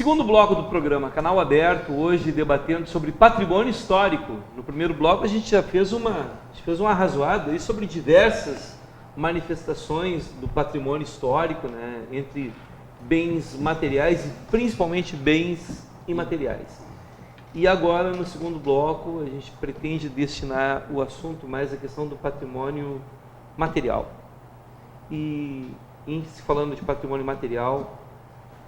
Segundo bloco do programa Canal Aberto, hoje debatendo sobre patrimônio histórico. No primeiro bloco a gente já fez um arrazoado aí sobre diversas manifestações do patrimônio histórico, né, entre bens materiais e principalmente bens imateriais. E agora, no segundo bloco, a gente pretende destinar o assunto mais à questão do patrimônio material. E, em se falando de patrimônio material,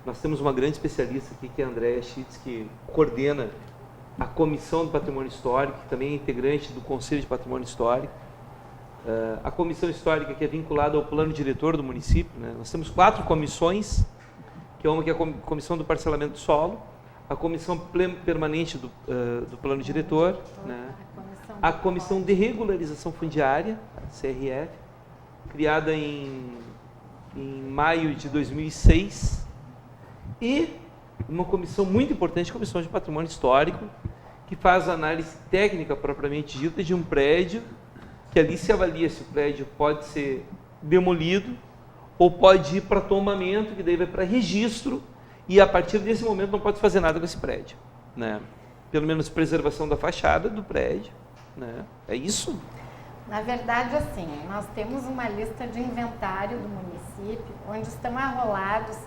nós temos uma grande especialista aqui, que é a Andréa Schitz, que coordena a Comissão do Patrimônio Histórico, que também é integrante do Conselho de Patrimônio Histórico. A Comissão Histórica, que é vinculada ao Plano Diretor do município, né? Nós temos 4 comissões, que é uma que é a Comissão do Parcelamento do Solo, a Comissão Permanente do Plano Diretor, né? A Comissão de Regularização Fundiária, a CRF, criada em maio de 2006, e uma comissão muito importante, a Comissão de Patrimônio Histórico, que faz a análise técnica propriamente dita de um prédio, que ali se avalia se o prédio pode ser demolido ou pode ir para tombamento, que daí vai para registro, e a partir desse momento não pode fazer nada com esse prédio, né? Pelo menos preservação da fachada do prédio, né? É isso? Na verdade, assim, nós temos uma lista de inventário do município, onde estão arrolados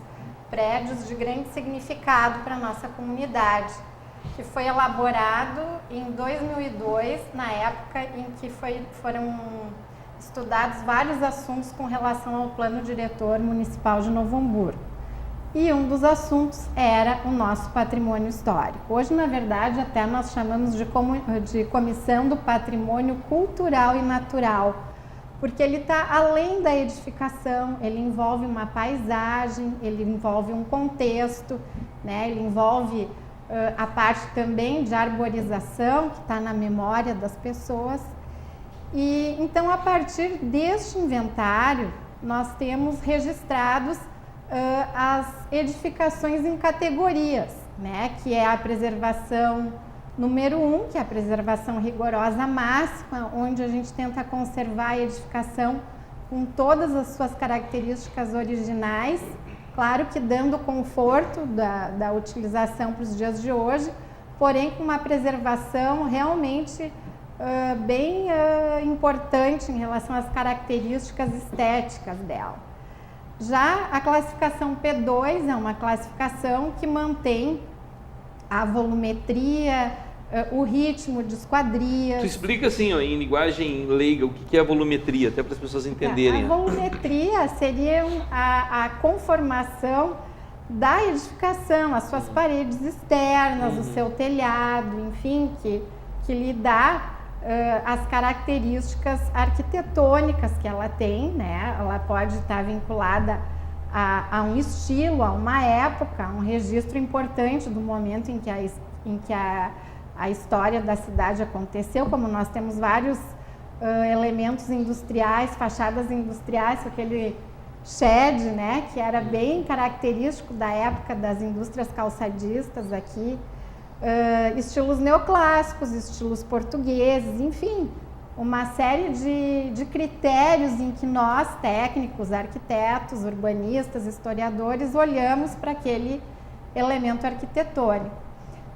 prédios de grande significado para a nossa comunidade, que foi elaborado em 2002, na época em que foram estudados vários assuntos com relação ao Plano Diretor Municipal de Novo Hamburgo. E um dos assuntos era o nosso patrimônio histórico. Hoje, na verdade, até nós chamamos de Comissão do Patrimônio Cultural e Natural, porque ele está além da edificação, ele envolve uma paisagem, ele envolve um contexto, né? Ele envolve a parte também de arborização, que está na memória das pessoas. E então, a partir deste inventário, nós temos registrados as edificações em categorias, né? Que é a preservação número 1, que é a preservação rigorosa máxima, onde a gente tenta conservar a edificação com todas as suas características originais, claro que dando conforto da utilização para os dias de hoje, porém com uma preservação realmente bem importante em relação às características estéticas dela. Já a classificação P2 é uma classificação que mantém a volumetria, o ritmo de esquadrias. Tu explica assim, ó, em linguagem leiga, o que é a volumetria, até para as pessoas entenderem. A volumetria seria a conformação da edificação, as suas paredes externas, o seu telhado, enfim, que lhe dá as características arquitetônicas que ela tem, né? Ela pode estar vinculada a um estilo, a uma época, a um registro importante do momento em que a história da cidade aconteceu, como nós temos vários elementos industriais, fachadas industriais, aquele shed, né, que era bem característico da época das indústrias calçadistas aqui, estilos neoclássicos, estilos portugueses, enfim, uma série de critérios em que nós, técnicos, arquitetos, urbanistas, historiadores, olhamos para aquele elemento arquitetônico.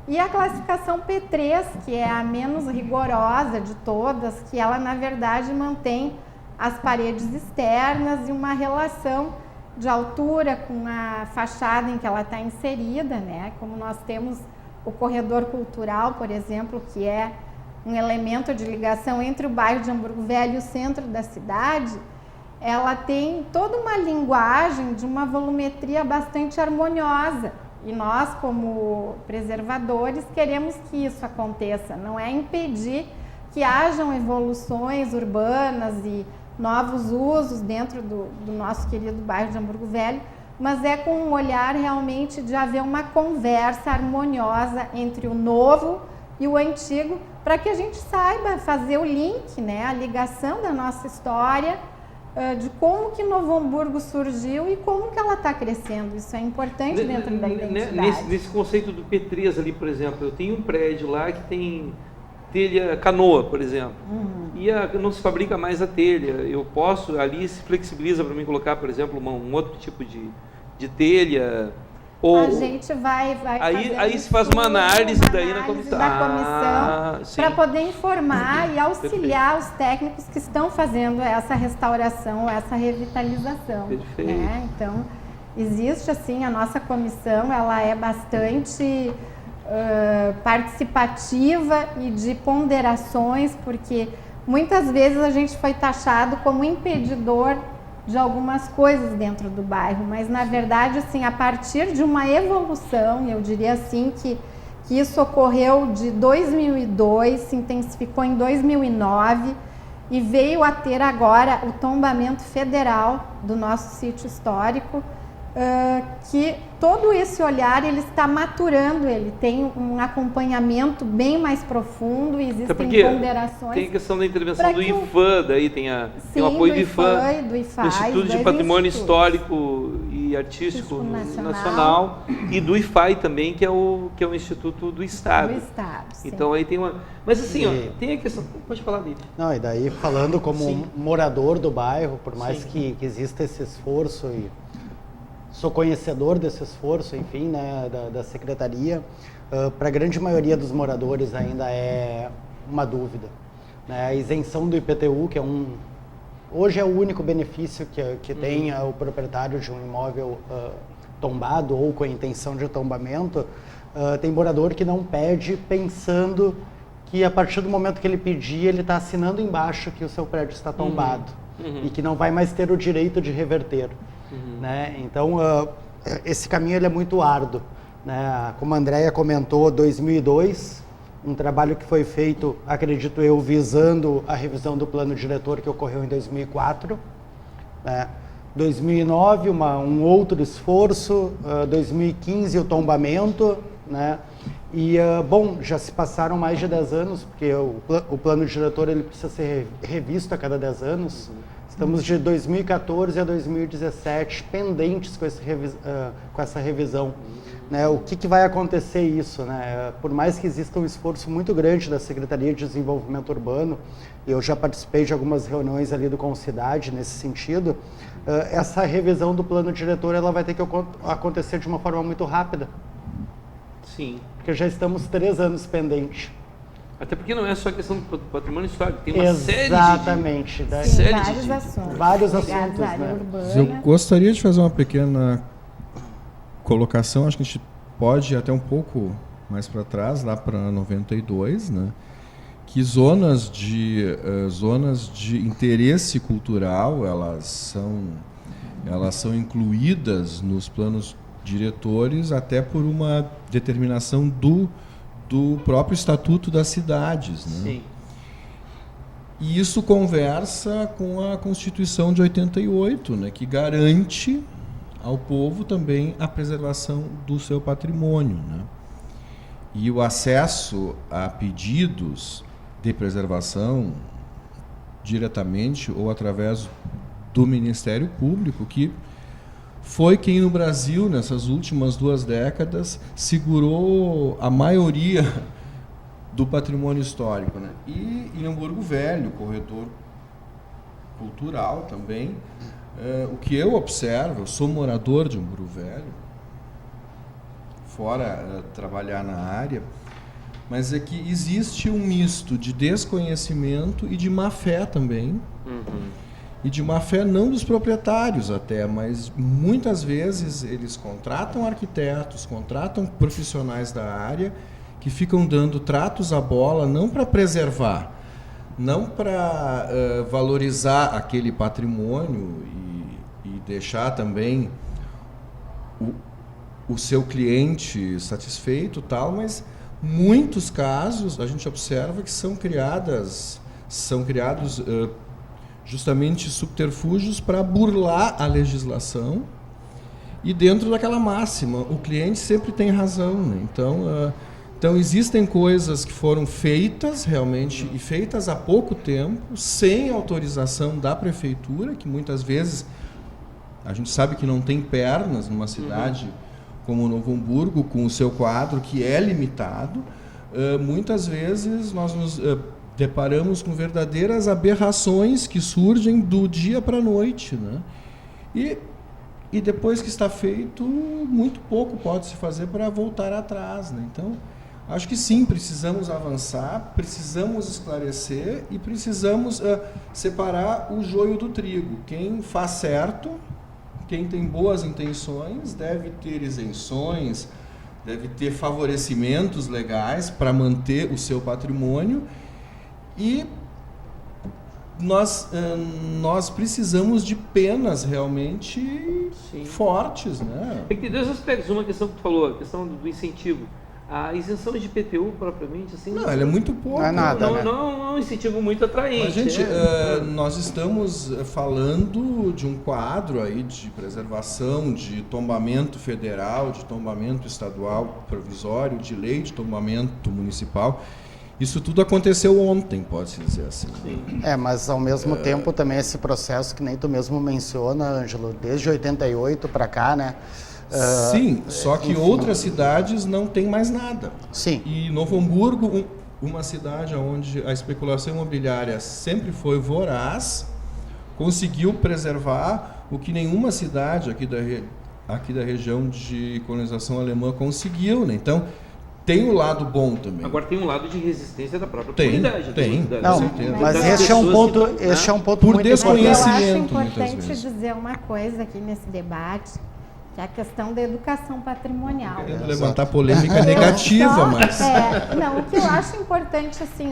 E a classificação P3, que é a menos rigorosa de todas, que ela, na verdade, mantém as paredes externas e uma relação de altura com a fachada em que ela está inserida, né? Como nós temos o corredor cultural, por exemplo, que é um elemento de ligação entre o bairro de Hamburgo Velho e o centro da cidade, ela tem toda uma linguagem de uma volumetria bastante harmoniosa. E nós, como preservadores, queremos que isso aconteça. Não é impedir que hajam evoluções urbanas e novos usos dentro do nosso querido bairro de Hamburgo Velho, mas é com um olhar realmente de haver uma conversa harmoniosa entre o novo e o antigo, para que a gente saiba fazer o link, né, a ligação da nossa história, de como que Novo Hamburgo surgiu e como que ela está crescendo. Isso é importante dentro da identidade. Nesse conceito do P3 ali, por exemplo, eu tenho um prédio lá que tem telha canoa, por exemplo, e não se fabrica mais a telha. Eu posso, ali se flexibiliza para mim colocar, por exemplo, um outro tipo de telha, Ou a gente vai aí se faz uma análise daí na comissão, para poder informar e auxiliar os técnicos que estão fazendo essa restauração, essa revitalização. Perfeito. Né? Então, existe assim, a nossa comissão, ela é bastante participativa e de ponderações, porque muitas vezes a gente foi taxado como impedidor de algumas coisas dentro do bairro, mas na verdade, assim, a partir de uma evolução, eu diria assim que isso ocorreu de 2002, se intensificou em 2009 e veio a ter agora o tombamento federal do nosso sítio histórico, que todo esse olhar ele está maturando, ele tem um acompanhamento bem mais profundo, existem ponderações. Tem a questão da intervenção do IFAM, daí tem o apoio do IFAM, do Instituto de Patrimônio Histórico e Artístico Nacional, e do IFAI também, que é o Instituto do Estado. Então aí tem uma... Mas assim, tem a questão... Pode falar, Lídia. Não, e daí falando como um morador do bairro, por mais que exista esse esforço e sou conhecedor desse esforço, enfim, né, da Secretaria, para a grande maioria dos moradores ainda é uma dúvida. Né? A isenção do IPTU, que hoje é o único benefício que tem o proprietário de um imóvel tombado ou com a intenção de tombamento, tem morador que não pede pensando que a partir do momento que ele pedir, ele está assinando embaixo que o seu prédio está tombado e que não vai mais ter o direito de reverter. Né? Então, esse caminho ele é muito árduo. Né? Como a Andréia comentou, 2002, um trabalho que foi feito, acredito eu, visando a revisão do plano diretor que ocorreu em 2004. Né? 2009, um outro esforço, 2015 o tombamento, né? E, bom, já se passaram mais de 10 anos, porque o plano diretor ele precisa ser revisto a cada 10 anos. Estamos de 2014 a 2017 pendentes com essa revisão. Né? O que vai acontecer isso? Né? Por mais que exista um esforço muito grande da Secretaria de Desenvolvimento Urbano, eu já participei de algumas reuniões ali do Concidade nesse sentido, essa revisão do plano diretor ela vai ter que acontecer de uma forma muito rápida. Sim. Porque já estamos 3 anos pendentes. Até porque não é só a questão do patrimônio histórico, tem uma série de assuntos. Vários assuntos, né? Eu gostaria de fazer uma pequena colocação, acho que a gente pode ir até um pouco mais para trás, lá para 92, né? Que zonas de interesse cultural, elas são incluídas nos planos diretores até por uma determinação do próprio Estatuto das Cidades. Né? Sim. E isso conversa com a Constituição de 88, né, que garante ao povo também a preservação do seu patrimônio. Né? E o acesso a pedidos de preservação diretamente ou através do Ministério Público, que foi quem no Brasil, nessas últimas 2 décadas, segurou a maioria do patrimônio histórico. Né? E em Hamburgo Velho, corredor cultural também, o que eu observo, eu sou morador de Hamburgo Velho, fora trabalhar na área, mas é que existe um misto de desconhecimento e de má-fé também. E de má-fé não dos proprietários até, mas muitas vezes eles contratam arquitetos, contratam profissionais da área que ficam dando tratos à bola, não para preservar, não para valorizar aquele patrimônio e deixar também o seu cliente satisfeito, tal, mas muitos casos a gente observa que são criados justamente subterfúgios para burlar a legislação e dentro daquela máxima, o cliente sempre tem razão. Né? Então existem coisas que foram feitas realmente e feitas há pouco tempo, sem autorização da prefeitura, que muitas vezes a gente sabe que não tem pernas numa cidade como Novo Hamburgo, com o seu quadro que é limitado. Muitas vezes nós nos deparamos com verdadeiras aberrações que surgem do dia para a noite. Né? E e depois que está feito, muito pouco pode se fazer para voltar atrás, né? Então, acho que sim, precisamos avançar, precisamos esclarecer e precisamos separar o joio do trigo. Quem faz certo, quem tem boas intenções, deve ter isenções, deve ter favorecimentos legais para manter o seu patrimônio, e nós precisamos de penas realmente fortes, né? Tem que ter dois aspectos. Uma questão que tu falou, a questão do incentivo. A isenção de IPTU, propriamente, assim... Não, ela é muito pouco. Não é nada, não, né? não é um incentivo muito atraente. Mas, gente, nós estamos falando de um quadro aí de preservação, de tombamento federal, de tombamento estadual provisório, de lei de tombamento municipal. Isso tudo aconteceu ontem, pode-se dizer assim. Sim. Mas ao mesmo tempo também esse processo que nem tu mesmo menciona, Ângelo, desde 88 para cá, né? Sim, só que enfim. outras cidades não tem mais nada. Sim. E Novo Hamburgo, uma cidade onde a especulação imobiliária sempre foi voraz, conseguiu preservar o que nenhuma cidade aqui da região de colonização alemã conseguiu, né? Então, tem o lado bom também. Agora tem um lado de resistência da própria Tem, comunidade. tem. Não, certeza. mas Das este é um pessoas ponto, que- este é um ponto Por muito Eu desconhecimento. importante. acho muitas importante vezes. dizer uma coisa aqui nesse debate, que é a questão da educação patrimonial. Querendo levantar polêmica negativa, Só- mas... não, o que eu acho importante, assim,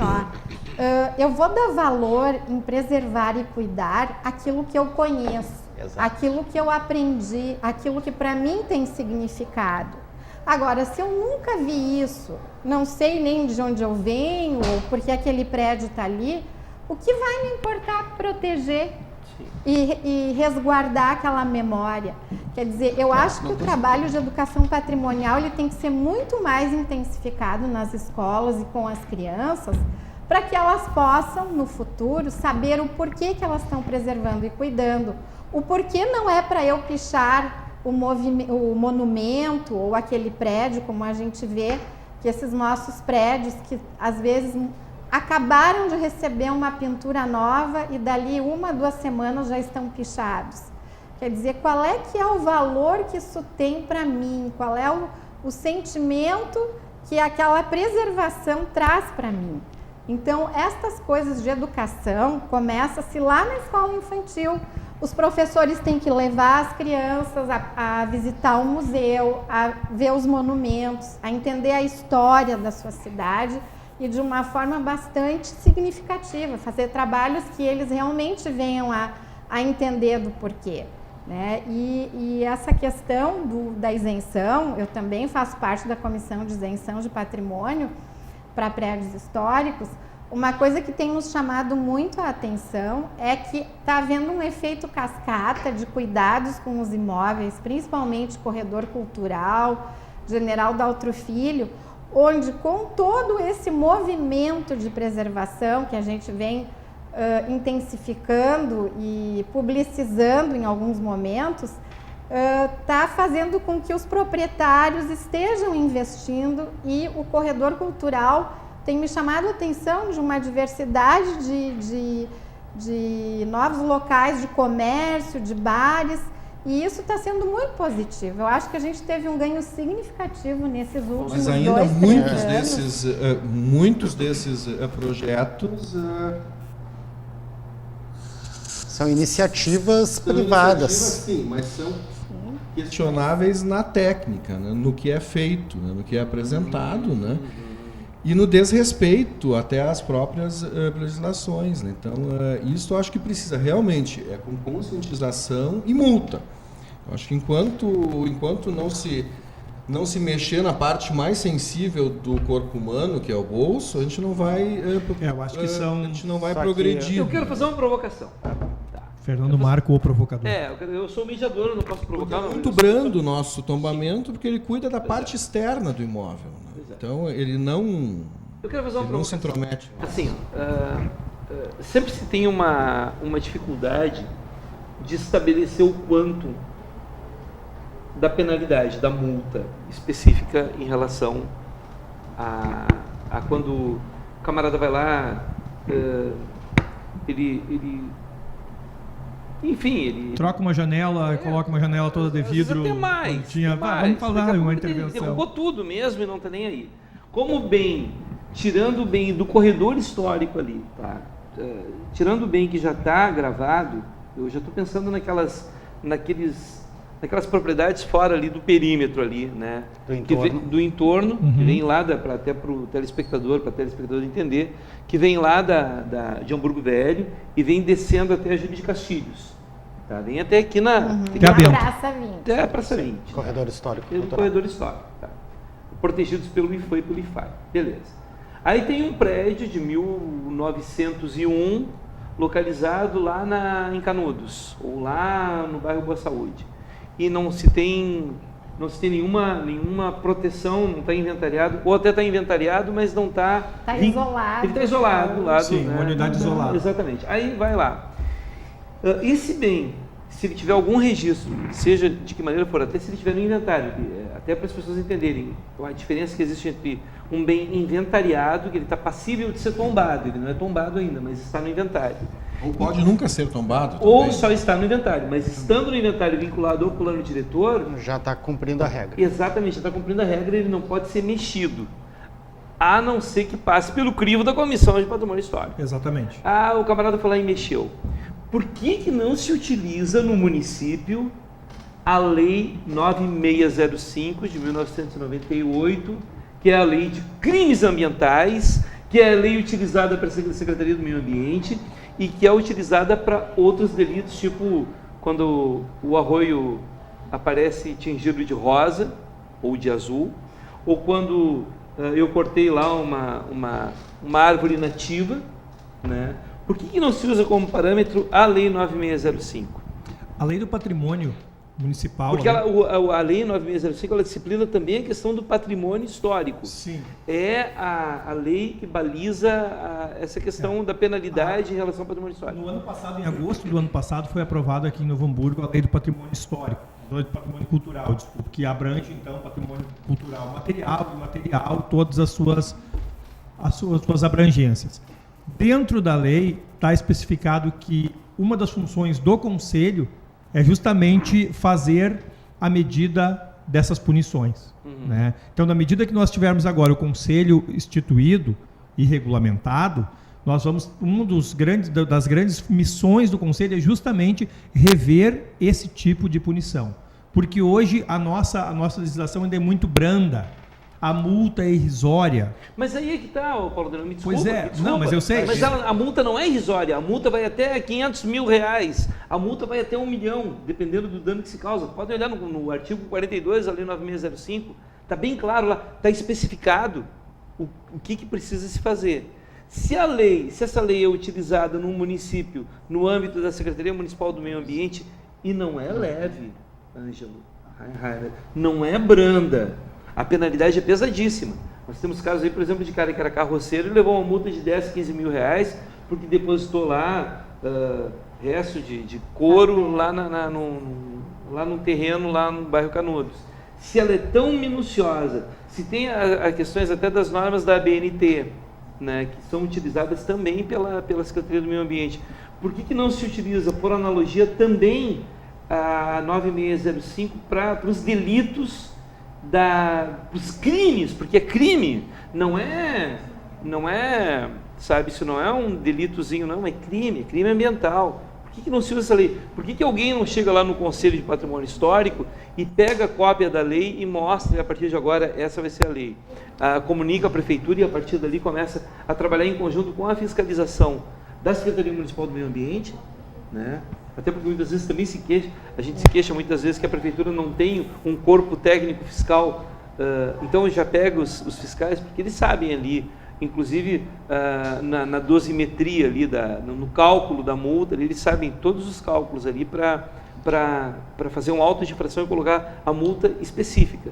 eu vou dar valor em preservar e cuidar aquilo que eu conheço, Exato. aquilo que eu aprendi, aquilo que para mim tem significado. Agora, se eu nunca vi isso, não sei nem de onde eu venho, ou porque aquele prédio está ali, o que vai me importar proteger e resguardar aquela memória? Quer dizer, eu acho que o trabalho de educação patrimonial ele tem que ser muito mais intensificado nas escolas e com as crianças, para que elas possam, no futuro, saber o porquê que elas estão preservando e cuidando. O porquê não é para eu pichar o monumento ou aquele prédio, como a gente vê, que esses nossos prédios que às vezes acabaram de receber uma pintura nova e dali 1, 2 semanas já estão pichados. Quer dizer, qual é que é o valor que isso tem para mim? Qual é o sentimento que aquela preservação traz para mim? Então, estas coisas de educação começam-se lá na escola infantil. Os professores têm que levar as crianças a visitar o museu, a ver os monumentos, a entender a história da sua cidade e de uma forma bastante significativa, fazer trabalhos que eles realmente venham a entender do porquê, né? E essa questão da isenção, eu também faço parte da comissão de isenção de patrimônio para prédios históricos. Uma coisa que tem nos chamado muito a atenção é que está havendo um efeito cascata de cuidados com os imóveis, principalmente corredor cultural, General Daltro Filho, onde com todo esse movimento de preservação que a gente vem intensificando e publicizando em alguns momentos, está fazendo com que os proprietários estejam investindo e o corredor cultural tem me chamado a atenção de uma diversidade de novos locais de comércio, de bares, e isso está sendo muito positivo. Eu acho que a gente teve um ganho significativo nesses últimos Mas ainda 2, 3 anos. muitos desses projetos São iniciativas privadas. sim, mas são questionáveis na técnica, né? No que é feito, né? No que é apresentado, né? E no desrespeito até às próprias legislações, né? Então, isso eu acho que precisa realmente com conscientização e multa. Eu acho que enquanto não se mexer na parte mais sensível do corpo humano, que é o bolso, a gente não vai eu acho que são... a gente não vai Só que progredir. Eu quero fazer uma provocação. Fernando Marco, o provocador. Eu sou mediador, eu não posso provocar. É não, muito eu- brando o nosso tombamento, porque ele cuida da parte externa do imóvel, né? Então, ele não Eu quero fazer uma se provocação. intromete. Assim, sempre se tem uma dificuldade de estabelecer o quanto da penalidade, da multa específica em relação a quando o camarada vai lá, ele enfim, ele... Troca uma janela, coloca uma janela toda de vidro. Até mais. Tinha, vamos falar uma intervenção. Derrubou tudo mesmo e não está nem aí. Como bem, tirando o bem do corredor histórico ali, tá? Tirando o bem que já está gravado, eu já estou pensando naquelas propriedades fora ali do perímetro ali, né? Do entorno, que vem lá, até para o telespectador, entender, que vem lá de Hamburgo Velho e vem descendo até a Júlio de Castilhos. Tá? Vem até aqui na Praça 20. Até a Praça 20. Corredor histórico. Corredor histórico, tá. Protegidos pelo IFAM e pelo IFAI. Beleza. Aí tem um prédio de 1901, localizado lá em Canudos, ou lá no bairro Boa Saúde. E não se tem nenhuma proteção, não está inventariado, ou até está inventariado, mas não está... Está isolado. Ele está isolado do lado. Sim, uma unidade isolada. Exatamente. Aí vai lá. Esse bem, se ele tiver algum registro, seja de que maneira for, até se ele tiver no inventário, até para as pessoas entenderem a diferença que existe entre um bem inventariado, que ele está passível de ser tombado, ele não é tombado ainda, mas está no inventário. Ou pode nunca ser tombado Ou também. só está no inventário, mas estando no inventário vinculado ao plano diretor... Já está cumprindo a regra. Exatamente, já está cumprindo a regra, ele não pode ser mexido, a não ser que passe pelo crivo da Comissão de Patrimônio Histórico. Exatamente. O camarada foi lá e mexeu. Por que não se utiliza no município a Lei 9605 de 1998, que é a Lei de Crimes Ambientais, que é a lei utilizada para a Secretaria do Meio Ambiente e que é utilizada para outros delitos, tipo quando o arroio aparece tingido de rosa ou de azul, ou quando eu cortei lá uma árvore nativa, né? Por que não se usa como parâmetro a Lei 9605? A Lei do Patrimônio Municipal... Porque a Lei 9605 ela disciplina também a questão do patrimônio histórico. Sim. É a lei que baliza essa questão da penalidade em relação ao patrimônio histórico. No ano passado, em agosto do ano passado, foi aprovada aqui em Novo Hamburgo a Lei do Patrimônio Histórico, a Lei do Patrimônio Cultural, desculpa, que abrange, então, patrimônio cultural material e imaterial, todas as suas abrangências. Dentro da lei está especificado que uma das funções do Conselho é justamente fazer a medida dessas punições. Né? Então, na medida que nós tivermos agora o Conselho instituído e regulamentado, nós vamos, das grandes missões do Conselho é justamente rever esse tipo de punição. Porque hoje a nossa legislação ainda é muito branda. A multa é irrisória. Mas aí é que está, Paulo Delano, me desculpa. Pois é, não, mas eu sei. Mas a multa não é irrisória, a multa vai até 500 mil reais, a multa vai até 1 milhão, dependendo do dano que se causa. Podem olhar no artigo 42, a Lei 9605, está bem claro lá, está especificado o que precisa se fazer. Se essa lei é utilizada num município, no âmbito da Secretaria Municipal do Meio Ambiente, e não é leve, Ângelo, não é branda, a penalidade é pesadíssima. Nós temos casos aí, por exemplo, de cara que era carroceiro e levou uma multa de 10, 15 mil reais porque depositou lá resto de couro lá no terreno, lá no bairro Canudos. Se ela é tão minuciosa, se tem as questões até das normas da ABNT, né, que são utilizadas também pela Secretaria do Meio Ambiente, por que não se utiliza, por analogia, também a 9605 para os delitos, os crimes, porque é crime, não é, sabe, isso não é um delitozinho, não, é crime É ambiental. Por que não se usa essa lei? Por que alguém não chega lá no Conselho de Patrimônio Histórico e pega a cópia da lei e mostra, a partir de agora, essa vai ser a lei? Comunica a Prefeitura e a partir dali começa a trabalhar em conjunto com a fiscalização da Secretaria Municipal do Meio Ambiente, né? Até porque muitas vezes também a gente se queixa muitas vezes que a Prefeitura não tem um corpo técnico fiscal, então já pega os fiscais, porque eles sabem ali, inclusive na dosimetria ali, no cálculo da multa, eles sabem todos os cálculos ali para fazer um auto de infração e colocar a multa específica.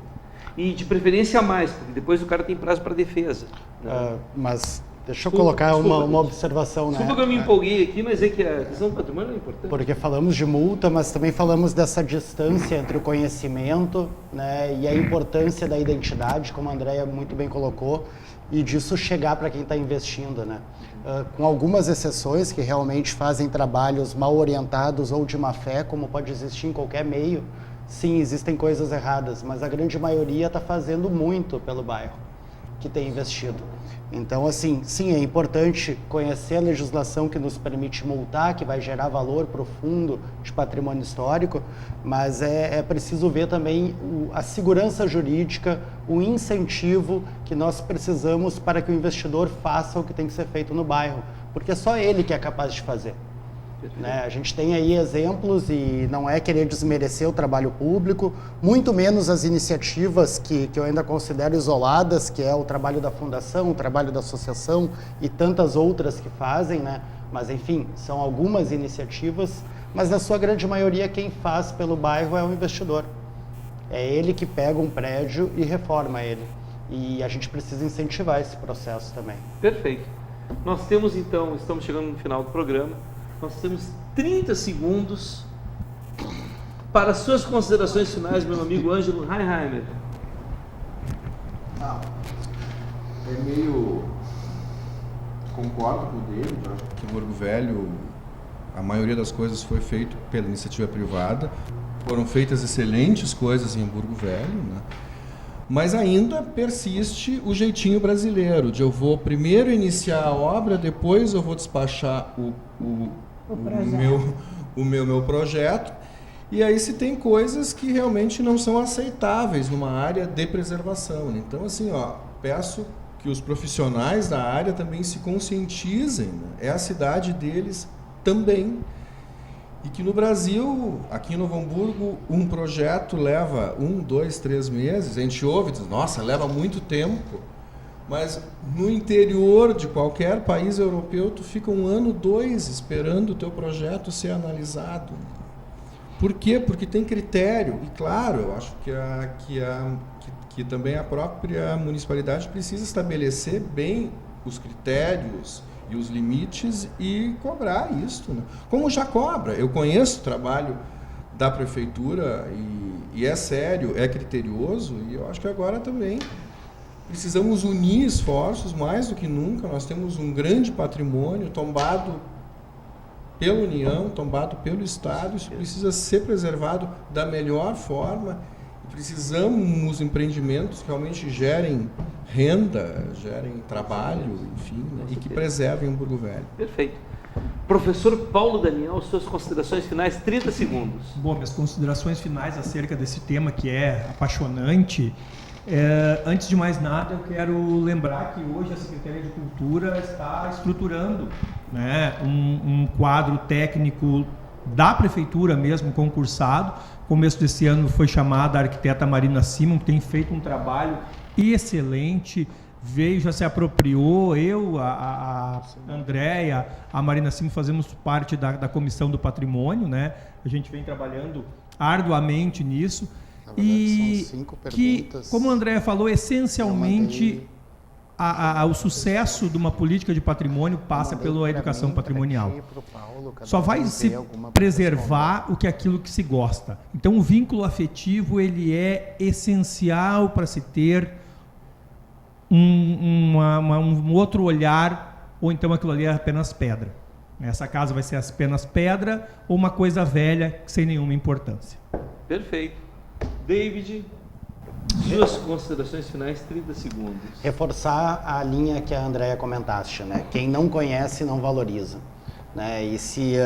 E de preferência a mais, porque depois o cara tem prazo para defesa. Né? Mas deixa eu colocar uma observação. Desculpa que eu me empolguei aqui, mas é que a questão do patrimônio é importante. Porque falamos de multa, mas também falamos dessa distância entre o conhecimento, né, e a importância da identidade, como a Andréia muito bem colocou, e disso chegar para quem está investindo, né? com algumas exceções que realmente fazem trabalhos mal orientados ou de má fé, como pode existir em qualquer meio. Sim, existem coisas erradas, mas a grande maioria está fazendo muito pelo bairro que tem investido. Então, assim, sim, é importante conhecer a legislação que nos permite multar, que vai gerar valor para o fundo de patrimônio histórico, mas é preciso ver também a segurança jurídica, o incentivo que nós precisamos para que o investidor faça o que tem que ser feito no bairro, porque é só ele que é capaz de fazer. Né? A gente tem aí exemplos, e não é querer desmerecer o trabalho público, muito menos as iniciativas que eu ainda considero isoladas, que é o trabalho da fundação, o trabalho da associação e tantas outras que fazem, né? Mas enfim, são algumas iniciativas, mas na sua grande maioria quem faz pelo bairro é o investidor. É ele que pega um prédio e reforma ele. E a gente precisa incentivar esse processo também. Perfeito. Nós temos então, estamos chegando no final do programa, nós temos 30 segundos para suas considerações finais, meu amigo Ângelo Heinheimer. É meio... Concordo com o David, acho que em Burgo Velho a maioria das coisas foi feita pela iniciativa privada. Foram feitas excelentes coisas em Burgo Velho, né? Mas ainda persiste o jeitinho brasileiro, de eu vou primeiro iniciar a obra, depois eu vou despachar o meu projeto, e aí se tem coisas que realmente não são aceitáveis numa área de preservação. Então, assim, peço que os profissionais da área também se conscientizem, né? É a cidade deles também. E que no Brasil, aqui em Novo Hamburgo, um projeto leva 1, 2, 3 meses. A gente ouve e diz, nossa, leva muito tempo. Mas no interior de qualquer país europeu, tu fica 1 ano, 2 esperando o teu projeto ser analisado. Por quê? Porque tem critério. E claro, eu acho que também a própria municipalidade precisa estabelecer bem os critérios e os limites e cobrar isso, né? Como já cobra. Eu conheço o trabalho da prefeitura e é sério, é criterioso, e eu acho que agora também precisamos unir esforços mais do que nunca. Nós temos um grande patrimônio tombado pela União, tombado pelo Estado. Isso precisa ser preservado da melhor forma. Precisamos empreendimentos que realmente gerem renda, gerem trabalho, enfim, né? E que preservem o Burgo Velho. Perfeito. Professor Paulo Daniel, suas considerações finais, 30 segundos. Bom, minhas considerações finais acerca desse tema que é apaixonante. Antes de mais nada, eu quero lembrar que hoje a Secretaria de Cultura está estruturando, né, um quadro técnico da Prefeitura mesmo, concursado. Começo desse ano foi chamada a arquiteta Marina Simon, que tem feito um trabalho excelente, veio, já se apropriou, eu, a Andréia, a Marina Simon fazemos parte da Comissão do Patrimônio, né? A gente vem trabalhando arduamente nisso. Na verdade, são 5 perguntas. Que, como a Andréia falou, essencialmente o sucesso de uma política de patrimônio passa pela educação patrimonial. Só vai se preservar aquilo que se gosta. Então, o vínculo afetivo ele é essencial para se ter um outro olhar, ou então aquilo ali é apenas pedra. Essa casa vai ser apenas pedra ou uma coisa velha sem nenhuma importância. Perfeito. David, suas considerações finais, 30 segundos. Reforçar a linha que a Andréia comentaste, né? Quem não conhece não valoriza, né? E se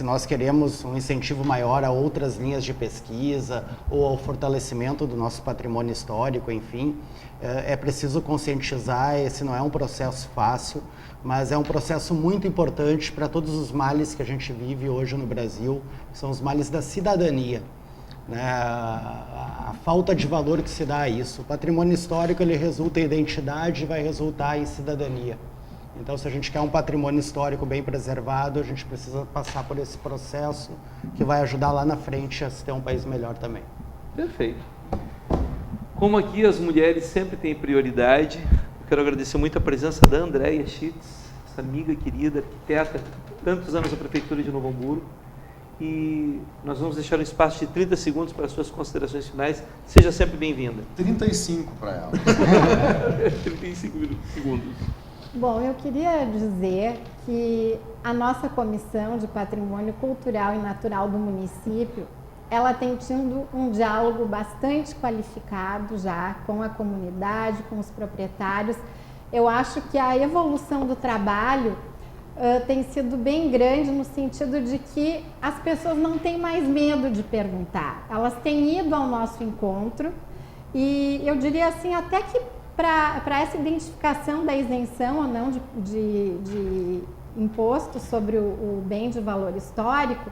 nós queremos um incentivo maior a outras linhas de pesquisa ou ao fortalecimento do nosso patrimônio histórico, enfim, é preciso conscientizar. Esse não é um processo fácil, mas é um processo muito importante para todos os males que a gente vive hoje no Brasil, que são os males da cidadania. Né, a falta de valor que se dá a isso. O patrimônio histórico ele resulta em identidade e vai resultar em cidadania. Então, se a gente quer um patrimônio histórico bem preservado, a gente precisa passar por esse processo que vai ajudar lá na frente a se ter um país melhor também. Perfeito. Como aqui as mulheres sempre têm prioridade, eu quero agradecer muito a presença da Andréia Schitz, essa amiga querida, arquiteta, tantos anos na Prefeitura de Novo Hamburgo. E nós vamos deixar um espaço de 30 segundos para as suas considerações finais. Seja sempre bem-vinda. 35 para ela. 35 segundos. Bom, eu queria dizer que a nossa Comissão de Patrimônio Cultural e Natural do município, ela tem tido um diálogo bastante qualificado já com a comunidade, com os proprietários. Eu acho que a evolução do trabalho tem sido bem grande no sentido de que as pessoas não têm mais medo de perguntar. Elas têm ido ao nosso encontro e eu diria assim, até que para essa identificação da isenção ou não de imposto sobre o bem de valor histórico,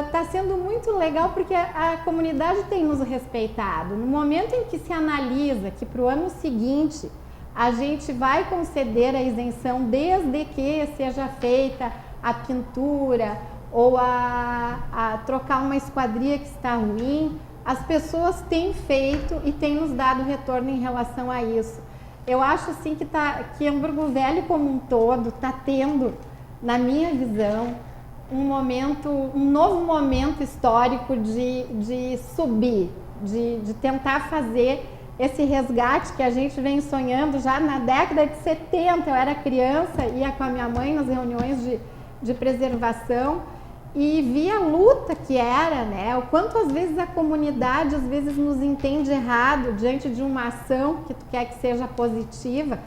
está sendo muito legal porque a comunidade tem nos respeitado. No momento em que se analisa que para o ano seguinte a gente vai conceder a isenção desde que seja feita a pintura ou a trocar uma esquadria que está ruim, as pessoas têm feito e têm nos dado retorno em relação a isso. Eu acho assim que Hamburgo Velho como um todo está tendo, na minha visão, um novo momento histórico de subir, de tentar fazer esse resgate que a gente vem sonhando já na década de 70. Eu era criança, ia com a minha mãe nas reuniões de preservação e via a luta que era, né? O quanto às vezes a comunidade às vezes nos entende errado diante de uma ação que tu quer que seja positiva,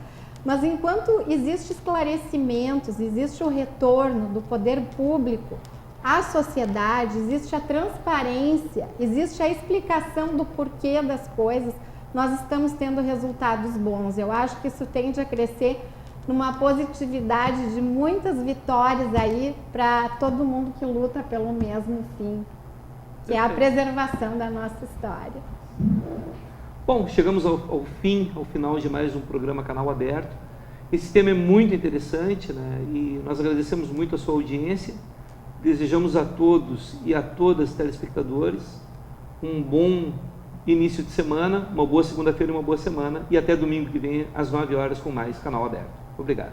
mas enquanto existe esclarecimentos, existe o retorno do poder público à sociedade, existe a transparência, existe a explicação do porquê das coisas, nós estamos tendo resultados bons. Eu acho que isso tende a crescer numa positividade de muitas vitórias aí para todo mundo que luta pelo mesmo fim, que é a preservação da nossa história. Bom, chegamos ao final de mais um programa Canal Aberto. Esse tema é muito interessante, né? E nós agradecemos muito a sua audiência. Desejamos a todos e a todas telespectadores um bom início de semana, uma boa segunda-feira e uma boa semana, e até domingo que vem às 9 horas com mais Canal Aberto. Obrigado.